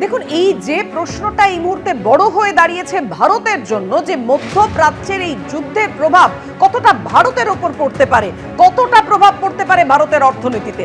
দেখুন, এই যে প্রশ্নটা এই মুহূর্তে বড় হয়ে দাঁড়িয়েছে ভারতের জন্য, যে মধ্যপ্রাচ্যের এই যুদ্ধের প্রভাব কতটা ভারতের ওপর পড়তে পারে, কতটা প্রভাব পড়তে পারে ভারতের অর্থনীতিতে,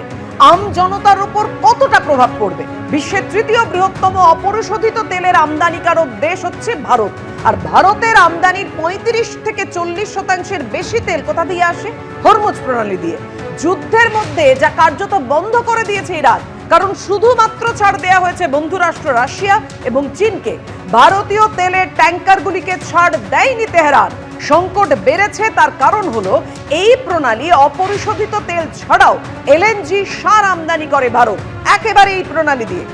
আম জনতার উপর কতটা প্রভাব পড়বে। বিশ্বের তৃতীয় বৃহত্তম অপরিশোধিত তেলের আমদানিকারক দেশ হচ্ছে ভারত, আর ভারতের আমদানির 35 থেকে 40% বেশি তেল কোথা দিয়ে আসে? হরমুজ প্রণালী দিয়ে। যুদ্ধের মধ্যে যা কার্যত বন্ধ করে দিয়েছে ইরান, কারণ শুধুমাত্র ছাড় দেয়া হয়েছে বন্ধু রাষ্ট্র রাশিয়া এবং চীনকে, ভারতীয় তেলের ট্যাঙ্কারগুলিকে ছাড় দেয়নি তেহরান। সংকট বেড়েছে, তার কারণ হলো এই প্রণালী অপরিশোধিত তেল ছাড়াও এলএনজি সার আমদানি করে ভারত একেবারে এই প্রণালী দিয়ে।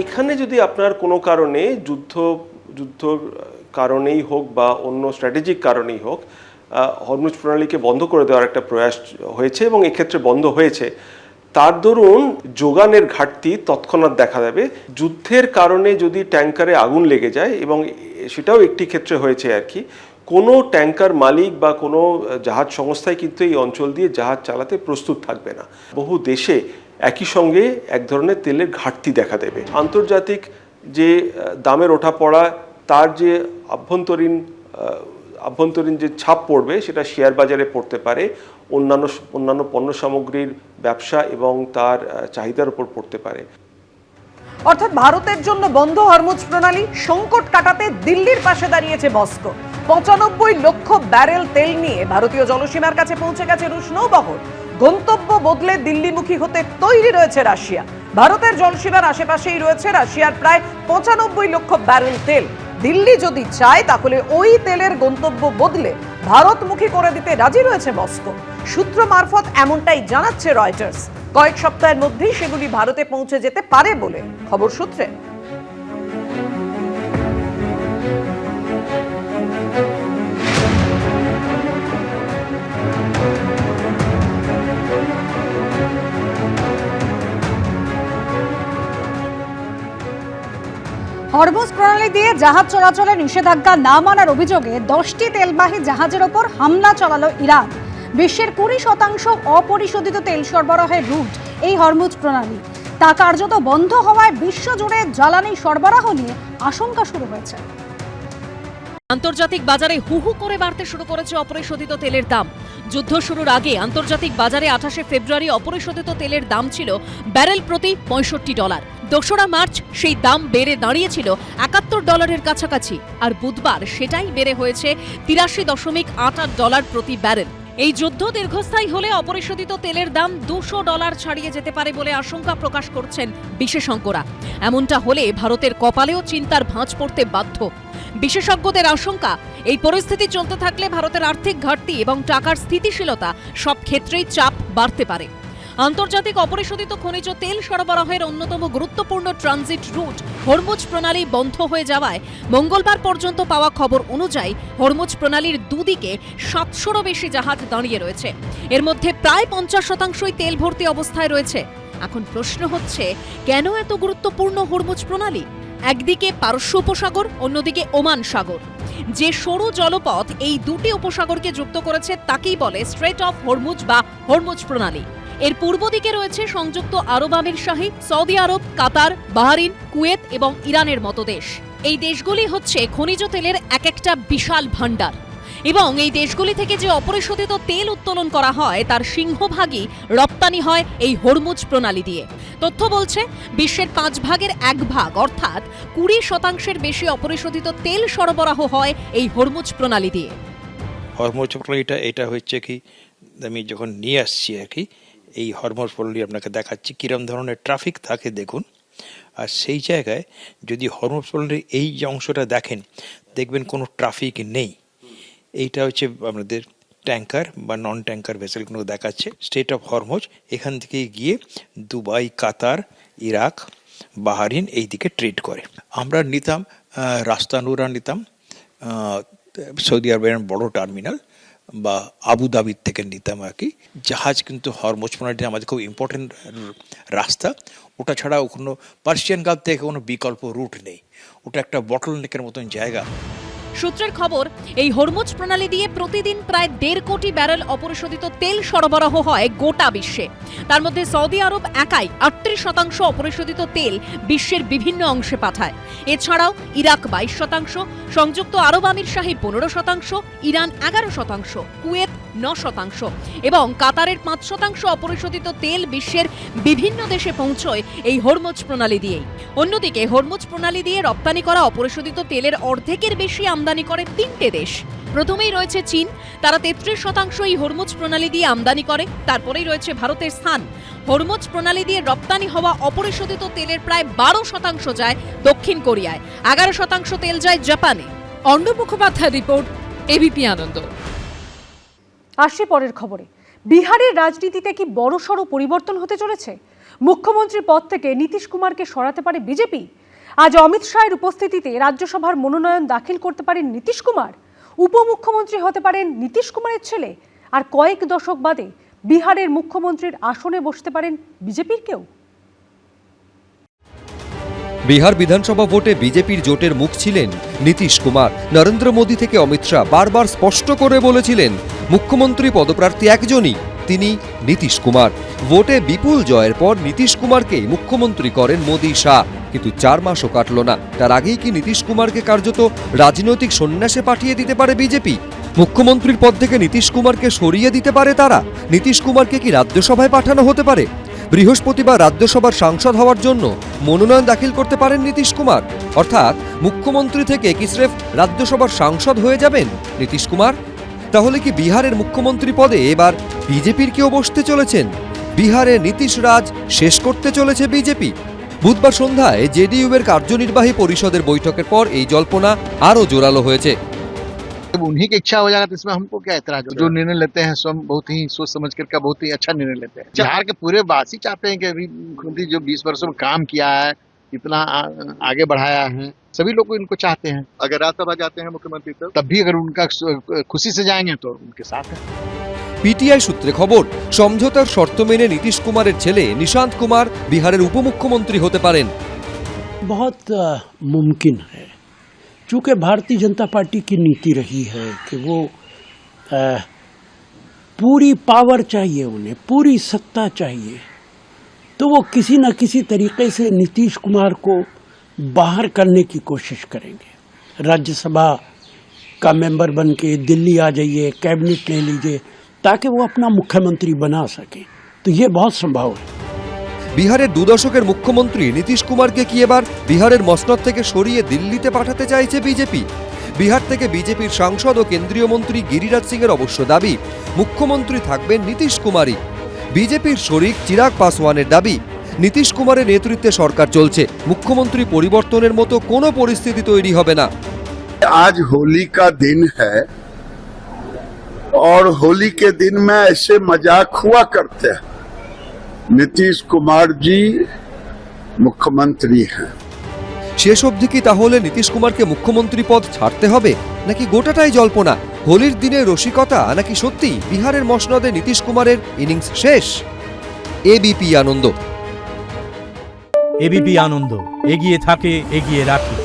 এখানে যদি আপনার কোনো কারণে যুদ্ধর কারণেই হোক বা অন্য স্ট্র্যাটেজিক কারণেই হোক হরমুজ প্রণালীকে বন্ধ করে দেওয়ার একটা প্রয়াস হয়েছে এবং এক্ষেত্রে বন্ধ হয়েছে, তার দরুন যোগানের ঘাটতি তৎক্ষণাৎ দেখা দেবে। যুদ্ধের কারণে যদি ট্যাঙ্কারে আগুন লেগে যায়, এবং সেটাও একটি ক্ষেত্রে হয়েছে আর কি, কোনো ট্যাঙ্কার মালিক বা কোনো জাহাজ সংস্থায় কিন্তু এই অঞ্চল দিয়ে জাহাজ চালাতে প্রস্তুত থাকবে না। বহু দেশে একই সঙ্গে এক ধরনের তেলের ঘাটতি দেখা দেবে। আন্তর্জাতিক যে দামের ওঠাপড়া, তার যে আভ্যন্তরীণ যে ছাপ পড়বে, সেটা শেয়ার বাজারে পড়তে পারে, অন্যান্য পণ্য সামগ্রীর ব্যবসা এবং তার চাহিদার উপর পড়তে পারে। অর্থাৎ ভারতের জন্য বন্ধ হরমুজ প্রণালী, সংকট কাটাতে দিল্লির পাশে দাঁড়িয়েছে মস্কো। 95 লক্ষ ব্যারেল তেল নিয়ে ভারতীয় জলসীমার কাছে পৌঁছে গেছে রুশ নৌবহর। গন্তব্য বদলে দিল্লিমুখী হতে তৈরি রয়েছে রাশিয়া। ভারতের জলসীমার আশেপাশেই রয়েছে রাশিয়ার প্রায় 95 লক্ষ ব্যারেল তেল। দিল্লি যদি চায় তাহলে ওই তেলের গন্তব্য বদলে ভারতমুখী করে দিতে রাজি রয়েছে মস্কো। সূত্র মারফত এমনটাই জানাচ্ছে রয়টার্স। কয়েক সপ্তাহের মধ্যেই সেগুলি ভারতে পৌঁছে যেতে পারে বলে খবর সূত্রে। হরমুজ প্রণালী দিয়ে জাহাজ চলাচলে নিষেধাজ্ঞা না মানার অভিযোগে 10টি তেলবাহী জাহাজের ওপর হামলা চালালো ইরান। বিশ্বের 20% অপরিশোধিত তেল সরবরাহের রুট এই হরমুজ প্রণালী। তা কার্যত বন্ধ হওয়ায় বিশ্বজুড়ে জ্বালানি সরবরাহ নিয়ে আশঙ্কা শুরু হয়েছে। আন্তর্জাতিক বাজারে হুহু করে বাড়তে শুরু করেছে অপরিশোধিত তেলের দাম। যুদ্ধ শুরুর আগে আন্তর্জাতিক বাজারে 28 ফেব্রুয়ারি অপরিশোধিত তেলের দাম ছিল ব্যারেল প্রতি $65। 2রা মার্চ সেই দাম বেড়ে দাঁড়িয়েছিল $71 কাছাকাছি, আর বুধবার সেটাই বেড়ে হয়েছে $83.88 প্রতি ব্যারেল। এই যুদ্ধ দীর্ঘস্থায়ী হলে অপরিশোধিত তেলের দাম $200 ছাড়িয়ে যেতে পারে বলে আশঙ্কা প্রকাশ করছেন বিশেষজ্ঞরা। এমনটা হলে ভারতের কপালেও চিন্তার ভাঁজ পড়তে বাধ্য। বিশেষজ্ঞদের আশঙ্কা, এই পরিস্থিতি চলতে থাকলে ভারতের আর্থিক ঘাটতি এবং টাকার স্থিতিশীলতা সব ক্ষেত্রেই চাপ বাড়তে পারে। আন্তর্জাতিক অপরিশোধিত খনিজ তেল সরবরাহের অন্যতম গুরুত্বপূর্ণ ট্রানজিট রুট হরমুজ প্রণালী বন্ধ হয়ে যাওয়ায় মঙ্গলবার পর্যন্ত পাওয়া খবর অনুযায়ী হরমুজ প্রণালীর দুদিকে 700রও বেশি জাহাজ দাঁড়িয়ে রয়েছে। এর মধ্যে প্রায় 50%ই তেল ভর্তি অবস্থায় রয়েছে। এখন প্রশ্ন হচ্ছে, কেন এত গুরুত্বপূর্ণ হরমুজ প্রণালী? একদিকে পারস্য উপসাগর, অন্যদিকে ওমান সাগর। যে সরু জলপথ এই দুটি উপসাগরকে যুক্ত করেছে তাকেই বলে স্ট্রেট অফ হরমুজ বা হরমুজ প্রণালী। এর পূর্ব দিকে রয়েছে সংযুক্ত আরব আমিরশাহী, সৌদি আরব, কাতার, বাহরিন, কুয়েত এবং ইরানের মতো দেশ। এই দেশগুলি হচ্ছে খনিজ তেলের এক একটা বিশাল ভাণ্ডার, এবং এই দেশগুলি থেকে যে অপরিশোধিত তেল উত্তোলন করা হয় তার সিংহভাগই রপ্তানি হয় এই হরমুজ প্রণালী দিয়ে। তথ্য বলছে বিশ্বের 5 ভাগের 1 ভাগ অর্থাৎ 20% বেশি অপরিশোধিত তেল সরবরাহ হয় এই হরমুজ প্রণালী দিয়ে। হরমুজ প্রণালীটা এটা হচ্ছে কি, আমি যখন নিয়ে আসছি আর কি, এই হরমুজ প্রণালী আপনাকে দেখাচ্ছি কিরম ধরনের ট্রাফিক থাকে দেখুন। আর সেই জায়গায় যদি হরমুজ প্রণালীর এই যে অংশটা দেখেন, দেখবেন কোনো ট্রাফিক নেই। এইটা হচ্ছে আমাদের ট্যাঙ্কার বা নন ট্যাঙ্কার ভেসেলগুলো দেখাচ্ছে। স্ট্রেট অফ হরমুজ, এখান থেকে গিয়ে দুবাই, কাতার, ইরাক, বাহরিন এই দিকে ট্রেড করে। আমরা নিতাম রাস্তানুরা নিতাম সৌদি আরবের বড় টার্মিনাল বা আবুধাবির থেকে নিতাম আর কি জাহাজ। কিন্তু হরমুজ প্রণালীটা আমাদের খুব ইম্পর্টেন্ট রাস্তা। ওটা ছাড়া কোনো পার্সিয়ান গালফ থেকে কোনো বিকল্প রুট নেই। ওটা একটা বটল নেকের মতন জায়গা। সূত্রের খবর, এই হরমুজ প্রণালী দিয়ে প্রতিদিন প্রায় 1.5 কোটি ব্যারেল অপরিশোধিত তেল সরবরাহ হয় গোটা বিশ্বে। তার মধ্যে সৌদি আরব একাই 38% অপরিশোধিত তেল বিশ্বের বিভিন্ন অংশে পাঠায়। এছাড়াও ইরাক 22%, সংযুক্ত আরব আমিরশাহী 15%, ইরান 11%, কুয়েত 9% এবং কাতারের 5% অপরিশোধিত তেল বিশ্বের বিভিন্ন দেশে পৌঁছয় এই হরমুজ প্রণালী দিয়েই। অন্যদিকে হরমুজ প্রণালী দিয়ে রপ্তানি করা অপরিশোধিত তেলের অর্ধেকের বেশি আমদানি করে 3টে দেশ। প্রথমেই রয়েছে চীন, তারা 33% এই হরমুজ প্রণালী দিয়ে আমদানি করে। তারপরেই রয়েছে ভারতের স্থান। হরমুজ প্রণালী দিয়ে রপ্তানি হওয়া অপরিশোধিত তেলের প্রায় 12% যায় দক্ষিণ কোরিয়ায়, 11% তেল যায় জাপানে। অর্ণব মুখোপাধ্যায় রিপোর্ট, এবিপি আনন্দ। আসছি পরের খবরে। বিহারের রাজনীতিতে কি বড়সড় পরিবর্তন হতে চলেছে? মুখ্যমন্ত্রীর পদ থেকে নীতিশ কুমারকে সরাতে পারে বিজেপি। আজ অমিত শাহের উপস্থিতিতে রাজ্যসভার মনোনয়ন দাখিল করতে পারেন নীতিশ কুমার। উপমুখ্যমন্ত্রী হতে পারেন নীতিশ কুমারের ছেলে। আর কয়েক দশক বাদে বিহারের মুখ্যমন্ত্রীর আসনে বসতে পারেন বিজেপির কেউ। বিহার বিধানসভা ভোটে বিজেপির জোটের মুখ ছিলেন নীতিশ কুমার। নরেন্দ্র মোদী থেকে অমিত শাহ বারবার স্পষ্ট করে বলেছিলেন মুখ্যমন্ত্রী পদপ্রার্থী একজনই, তিনি নীতিশ কুমার। ভোটে বিপুল জয়ের পর নীতিশ কুমারকে মুখ্যমন্ত্রী করেন মোদী শাহ, কিন্তু 4 মাসও কাটল না। তার আগেই কি নীতিশ কুমারকে কার্যত রাজনৈতিক সন্ন্যাসে পাঠিয়ে দিতে পারে বিজেপি? মুখ্যমন্ত্রীর পদ থেকে নীতিশ কুমারকে সরিয়ে দিতে পারে তারা? নীতিশ কুমারকে কি রাজ্যসভায় পাঠানো হতে পারে? বৃহস্পতিবার রাজ্যসভার সাংসদ হওয়ার জন্য মনোনয়ন দাখিল করতে পারেন নীতিশ কুমার। অর্থাৎ মুখ্যমন্ত্রী থেকে কি স্রেফ রাজ্যসভার সাংসদ হয়ে যাবেন নীতিশ কুমার? তাহলে কি বিহারের মুখ্যমন্ত্রী পদে এবার বিজেপির কেউ বসতে চলেছেন? বিহারে নীতিশ রাজ শেষ করতে চলেছে বিজেপি। বুধবার সন্ধ্যায় জেডিইউ এর কার্যনির্বাহী পরিষদের বৈঠকের পর এই জল্পনা আরও জোরালো হয়েছে। जब उन्हीं की इच्छा हो जाएगा तो इसमें हमको क्या ऐतराज हो? जो निर्णय लेते हैं स्वयं बहुत ही सोच समझ कर का बहुत ही अच्छा निर्णय लेते हैं। बिहार के पूरे वासी चाहते हैं कि अभी मुख्यमंत्री जो 20 वर्षों में काम किया है, इतना आगे बढ़ाया है, सभी लोग इनको चाहते हैं। अगर राज्यसभा जाते हैं मुख्यमंत्री तब भी अगर उनका खुशी से जाएंगे तो उनके साथ है। পিটিআই সূত্রে খবর, সমঝোতার শর্ত মেনে নীতিশ কুমারের ছেলে নিশান্ত কুমার বিহারের উপমুখ্যমন্ত্রী হতে পারেন। बहुत मुमकिन है, चूँकि भारतीय जनता पार्टी की नीति रही है कि वो पूरी पावर चाहिए, उन्हें पूरी सत्ता चाहिए, तो वो किसी न किसी तरीके से नीतीश कुमार को बाहर करने की कोशिश करेंगे। राज्यसभा का मेंबर बन के दिल्ली आ जाइए, कैबिनेट ले लीजिए, ताकि वो अपना मुख्यमंत्री बना सके। तो ये बहुत संभव है। বিহারের 2 দশকের মুখ্যমন্ত্রী নীতিশ কুমারকে কি এবার বিহারের মসনদ থেকে সরিয়ে দিল্লিতে পাঠাতে চাইছে বিজেপি? বিহার থেকে বিজেপির সাংসদ ও কেন্দ্রীয় মন্ত্রী গিরিরাজ সিং এর অবশ্য দাবি মুখ্যমন্ত্রী থাকবেন নীতিশ কুমারই। বিজেপির শরিক চিরাগ পাসওয়ানের দাবি নীতিশ কুমারের নেতৃত্বে সরকার চলছে, মুখ্যমন্ত্রী পরিবর্তনের মতো কোনো পরিস্থিতি তৈরি হবে না। आज होली का दिन है और होली के दिन में ऐसे मजाक हुआ करते हैं। नीतीश कुमार जी मुख्यमंत्री हैं। শেষ অবধি কি তাহলে নীতিশ কুমারকে মুখ্যমন্ত্রী পদ ছাড়তে হবে, নাকি গোটাটাই জল্পনা? হোলির দিনে রসিকতা, নাকি সত্যি বিহারের মসনদে নীতিশ কুমারের ইনিংস শেষ? এবিপি আনন্দ। এবিপি আনন্দ, এগিয়ে থাকে, এগিয়ে রাখে।